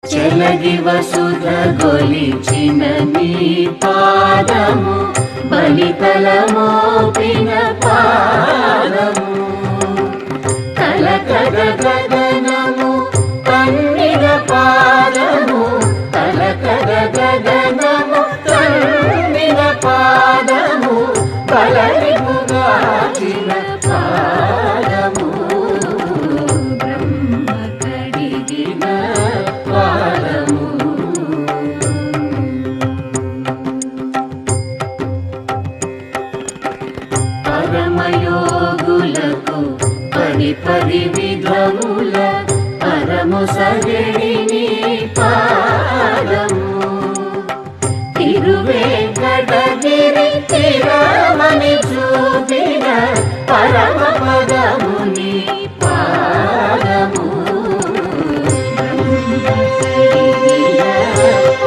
చెలగి వసుధ గొలిచిన నీ పాదము బలితల మోపిన పాదము కలకద గగనము కన్నిన పాదము కలకద గగనము కన్నిన పాదము బలరిపుగాచిన పాదము బ్రహ్మ కడిగిన పాదము పరమయోగులకు పరి విధముల పరము సగడిని పాదము తిరువేంకటగిరి తిరమని చూపిన పరమ పదముని పాదము బ్రహ్మ